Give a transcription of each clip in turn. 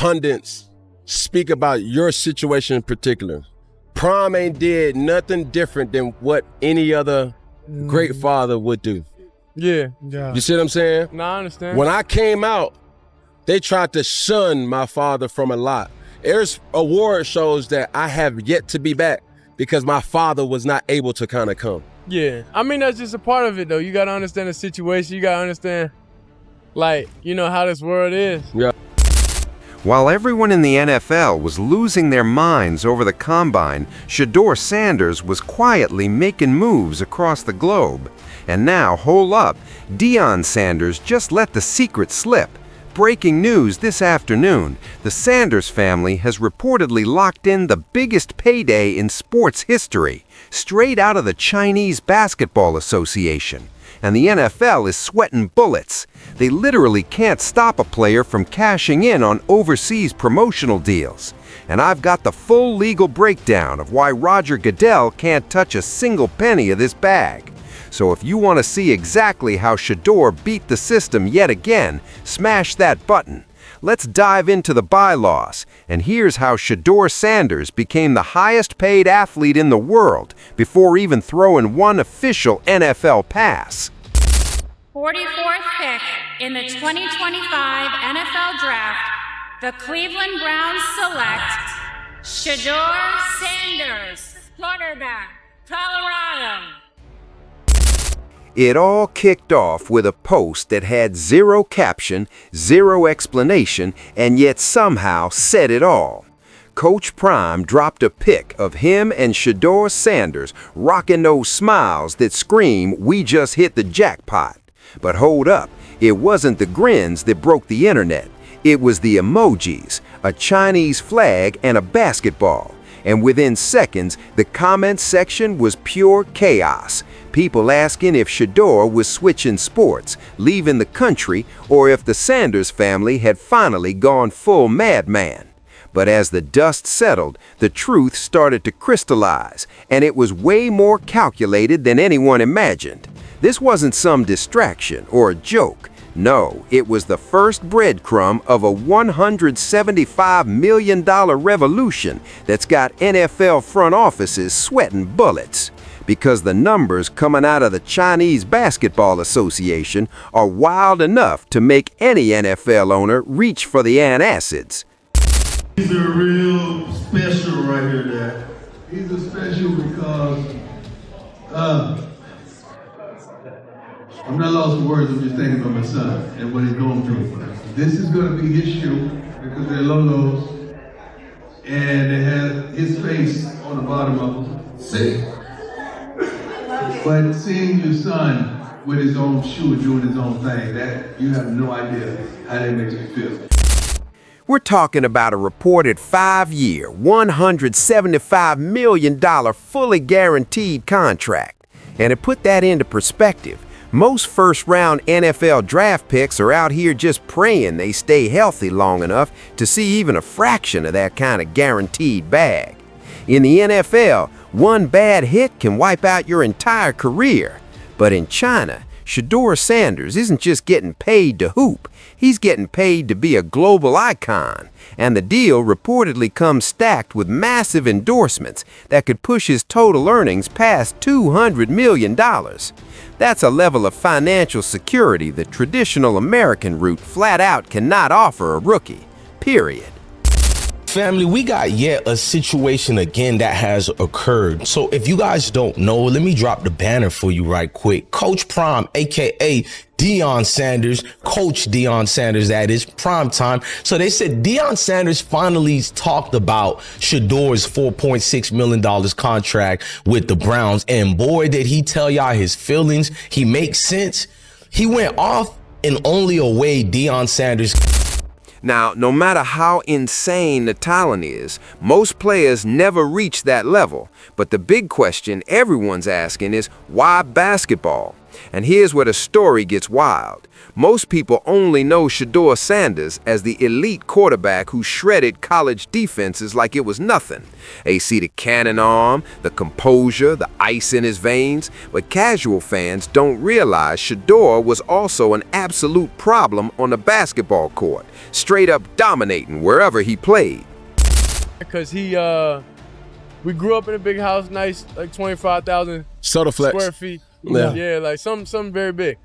pundits speak about your situation in particular, Prime ain't did nothing different than what any other great father would do. Yeah. You see what I'm saying? No, I understand. When I came out, they tried to shun my father from a lot. There's award shows that I have yet to be back because my father was not able to kind of come. Yeah. I mean, that's just a part of it, though. You got to understand the situation. You got to understand, like, you know, how this world is. Yeah. While everyone in the NFL was losing their minds over the combine, Shedeur Sanders was quietly making moves across the globe. And now, hold up, Deion Sanders just let the secret slip. Breaking news this afternoon, the Sanders family has reportedly locked in the biggest payday in sports history, straight out of the Chinese Basketball Association. And the NFL is sweating bullets. They literally can't stop a player from cashing in on overseas promotional deals. And I've got the full legal breakdown of why Roger Goodell can't touch a single penny of this bag. So if you want to see exactly how Shedeur beat the system yet again, smash that button. Let's dive into the bylaws. And here's how Shedeur Sanders became the highest paid athlete in the world before even throwing one official NFL pass. 44th pick in the 2025 NFL Draft, the Cleveland Browns select Shedeur Sanders, quarterback, Colorado. It all kicked off with a post that had zero caption, zero explanation, and yet somehow said it all. Coach Prime dropped a pic of him and Shedeur Sanders rocking those smiles that scream, "We just hit the jackpot." But hold up, it wasn't the grins that broke the internet. It was the emojis, a Chinese flag, and a basketball. And within seconds, the comments section was pure chaos. People asking if Shedeur was switching sports, leaving the country, or if the Sanders family had finally gone full madman. But as the dust settled, the truth started to crystallize, and it was way more calculated than anyone imagined. This wasn't some distraction or a joke. No, it was the first breadcrumb of a $175 million revolution that's got NFL front offices sweating bullets. Because the numbers coming out of the Chinese Basketball Association are wild enough to make any NFL owner reach for the antacids. These are real special right here, Dad. These are special because I'm not lost for words. I'm just thinking about my son and what he's going through. This is going to be his shoe because they're Lolo's, and they have his face on the bottom of them. See? But seeing your son with his own shoe doing his own thing, that you have no idea how that makes me feel. We're talking about a reported 5-year, $175 million fully guaranteed contract. And to put that into perspective, most first-round NFL draft picks are out here just praying they stay healthy long enough to see even a fraction of that kind of guaranteed bag. In the NFL, one bad hit can wipe out your entire career. But in China, Shedeur Sanders isn't just getting paid to hoop, he's getting paid to be a global icon. And the deal reportedly comes stacked with massive endorsements that could push his total earnings past $200 million. That's a level of financial security the traditional American route flat out cannot offer a rookie. Period. Family, we got yet a situation again that has occurred. So if you guys don't know, let me drop the banner for you right quick. Coach Prime, aka Deion Sanders, Coach Deion Sanders, that is, prime time. So they said Deion Sanders finally talked about Shedeur's $4.6 million contract with the Browns. And boy, did he tell y'all his feelings. He makes sense. He went off in only a way Deion Sanders. Now, no matter how insane the talent is, most players never reach that level. But the big question everyone's asking is, why basketball? And here's where the story gets wild. Most people only know Shedeur Sanders as the elite quarterback who shredded college defenses like it was nothing. They see the cannon arm, the composure, the ice in his veins, but casual fans don't realize Shedeur was also an absolute problem on the basketball court, straight up dominating wherever he played. Because we grew up in a big house, nice, like 25,000 Soda flex. square feet. Yeah. Yeah, like something very big.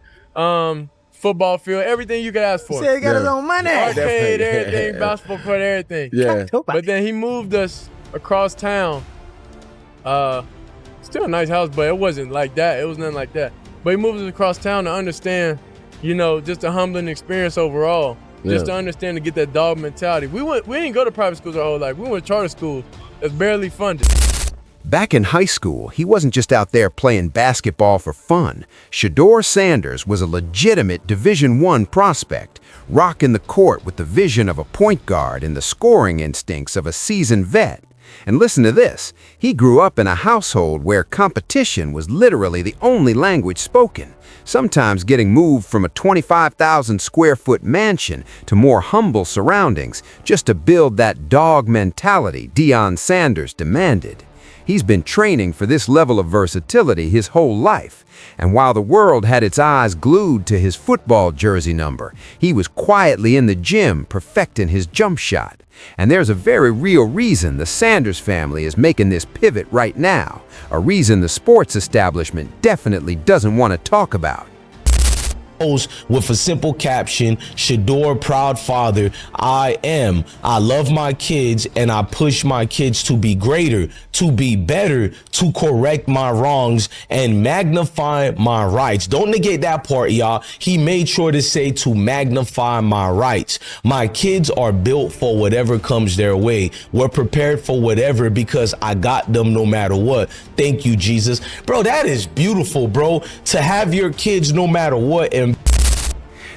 Football field, everything you could ask for. He got his own money. Arcade, everything, basketball court, everything. Yeah. But then he moved us across town. Still a nice house, but it wasn't like that. It was nothing like that. But he moved us across town to understand, just a humbling experience overall. Just to understand, to get that dog mentality. We didn't go to private schools our whole life. We went to charter schools that's barely funded. Back in high school, he wasn't just out there playing basketball for fun. Shedeur Sanders was a legitimate Division I prospect, rocking the court with the vision of a point guard and the scoring instincts of a seasoned vet. And listen to this, he grew up in a household where competition was literally the only language spoken, sometimes getting moved from a 25,000 square foot mansion to more humble surroundings just to build that dog mentality Deion Sanders demanded. He's been training for this level of versatility his whole life, and while the world had its eyes glued to his football jersey number, he was quietly in the gym perfecting his jump shot. And there's a very real reason the Sanders family is making this pivot right now, a reason the sports establishment definitely doesn't want to talk about. With a simple caption, Shedeur, proud father, I love my kids and I push my kids to be greater, to be better, to correct my wrongs and magnify my rights. Don't negate that part, y'all. He made sure to say to magnify my rights. My kids are built for whatever comes their way. We're prepared for whatever because I got them no matter what. Thank you, Jesus. Bro, that is beautiful, bro. To have your kids no matter what. And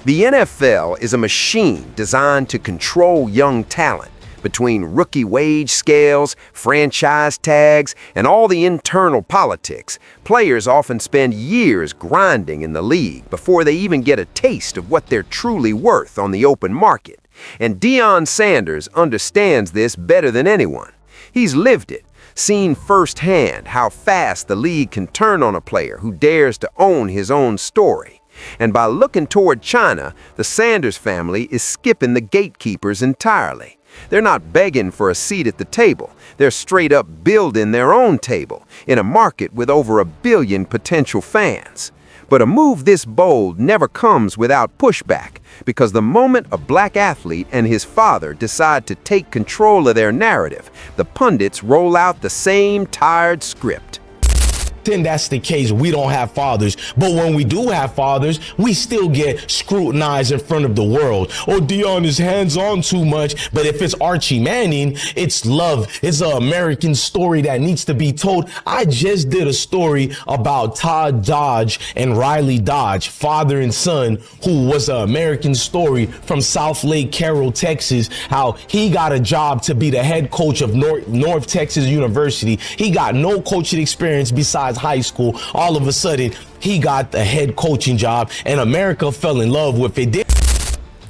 the NFL is a machine designed to control young talent. Between rookie wage scales, franchise tags, and all the internal politics, players often spend years grinding in the league before they even get a taste of what they're truly worth on the open market. And Deion Sanders understands this better than anyone. He's lived it, seen firsthand how fast the league can turn on a player who dares to own his own story. And by looking toward China, the Sanders family is skipping the gatekeepers entirely. They're not begging for a seat at the table. They're straight up building their own table in a market with over 1 billion potential fans. But a move this bold never comes without pushback, because the moment a black athlete and his father decide to take control of their narrative, the pundits roll out the same tired script. Then that's the case, we don't have fathers. But when we do have fathers, we still get scrutinized in front of the world. Oh, Deion is hands-on too much. But if it's Archie Manning, it's love. It's an American story that needs to be told. I just did a story about Todd Dodge and Riley Dodge, father and son, who was an American story from South Lake Carroll, Texas, how he got a job to be the head coach of North Texas University. He got no coaching experience besides high school. All of a sudden, he got the head coaching job, and America fell in love with it.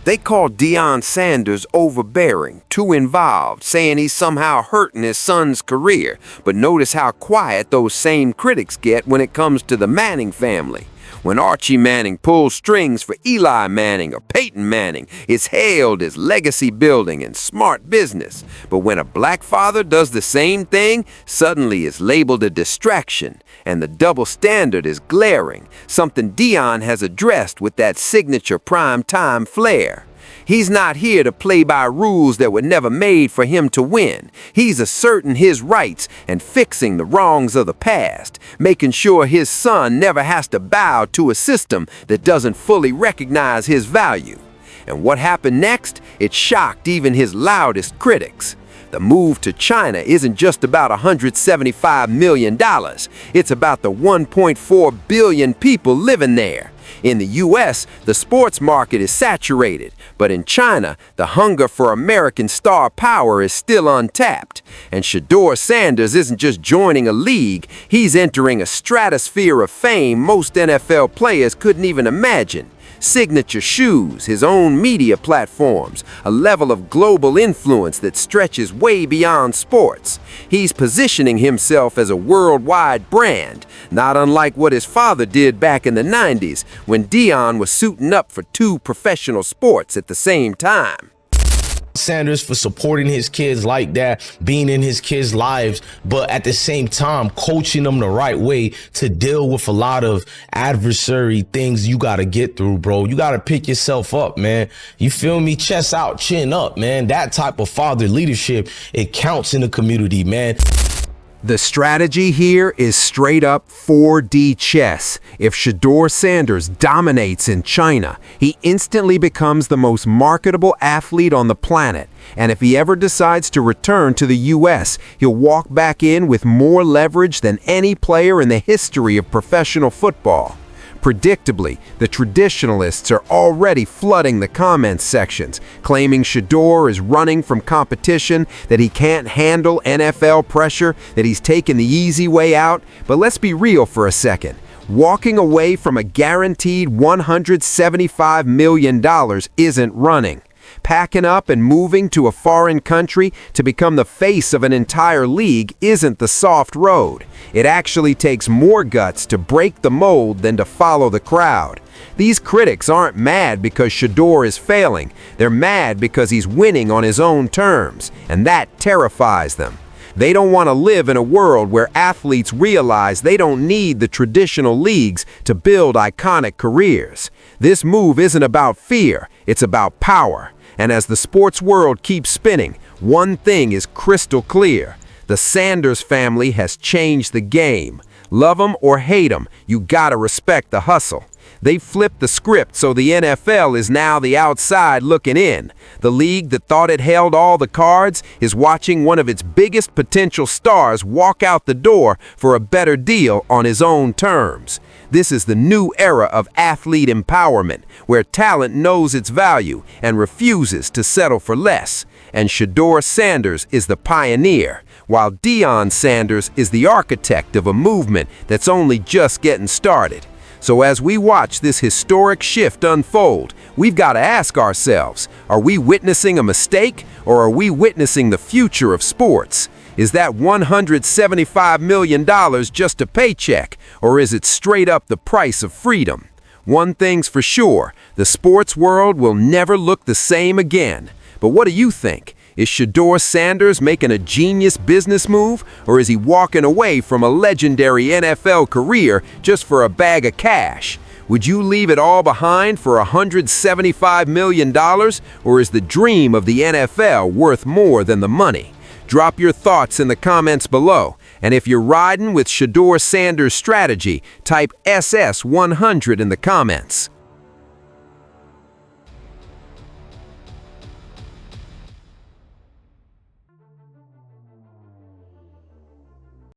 They called Deion Sanders overbearing, too involved, saying he's somehow hurting his son's career. But notice how quiet those same critics get when it comes to the Manning family. When Archie Manning pulls strings for Eli Manning or Peyton Manning, it's hailed as legacy building and smart business. But when a black father does the same thing, suddenly it's labeled a distraction, and the double standard is glaring, something Deion has addressed with that signature prime-time flair. He's not here to play by rules that were never made for him to win. He's asserting his rights and fixing the wrongs of the past, making sure his son never has to bow to a system that doesn't fully recognize his value. And what happened next? It shocked even his loudest critics. The move to China isn't just about $175 million. It's about the 1.4 billion people living there. In the U.S., the sports market is saturated, but in China, the hunger for American star power is still untapped. And Shedeur Sanders isn't just joining a league, he's entering a stratosphere of fame most NFL players couldn't even imagine. Signature shoes, his own media platforms, a level of global influence that stretches way beyond sports. He's positioning himself as a worldwide brand, not unlike what his father did back in the 90s when Deion was suiting up for 2 professional sports at the same time. Sanders for supporting his kids like that, being in his kids' lives, but at the same time coaching them the right way to deal with a lot of adversary things you got to get through, bro. You got to pick yourself up, man. You feel me? Chest out, chin up, man. That type of father leadership, it counts in the community, man. The strategy here is straight up 4D chess. If Shedeur Sanders dominates in China, he instantly becomes the most marketable athlete on the planet. And if he ever decides to return to the US, he'll walk back in with more leverage than any player in the history of professional football. Predictably, the traditionalists are already flooding the comments sections, claiming Shedeur is running from competition, that he can't handle NFL pressure, that he's taken the easy way out. But let's be real for a second. Walking away from a guaranteed $175 million isn't running. Packing up and moving to a foreign country to become the face of an entire league isn't the soft road. It actually takes more guts to break the mold than to follow the crowd. These critics aren't mad because Shedeur is failing. They're mad because he's winning on his own terms, and that terrifies them. They don't want to live in a world where athletes realize they don't need the traditional leagues to build iconic careers. This move isn't about fear, it's about power. And as the sports world keeps spinning, one thing is crystal clear. The Sanders family has changed the game. Love them or hate them, you gotta respect the hustle. They've flipped the script so the NFL is now the outside looking in. The league that thought it held all the cards is watching one of its biggest potential stars walk out the door for a better deal on his own terms. This is the new era of athlete empowerment, where talent knows its value and refuses to settle for less. And Shedeur Sanders is the pioneer, while Deion Sanders is the architect of a movement that's only just getting started. So as we watch this historic shift unfold, we've got to ask ourselves, are we witnessing a mistake, or are we witnessing the future of sports? Is that $175 million just a paycheck, or is it straight up the price of freedom? One thing's for sure, the sports world will never look the same again. But what do you think? Is Shedeur Sanders making a genius business move, or is he walking away from a legendary NFL career just for a bag of cash? Would you leave it all behind for $175 million, or is the dream of the NFL worth more than the money? Drop your thoughts in the comments below, and if you're riding with Shedeur Sanders' strategy, type SS100 in the comments.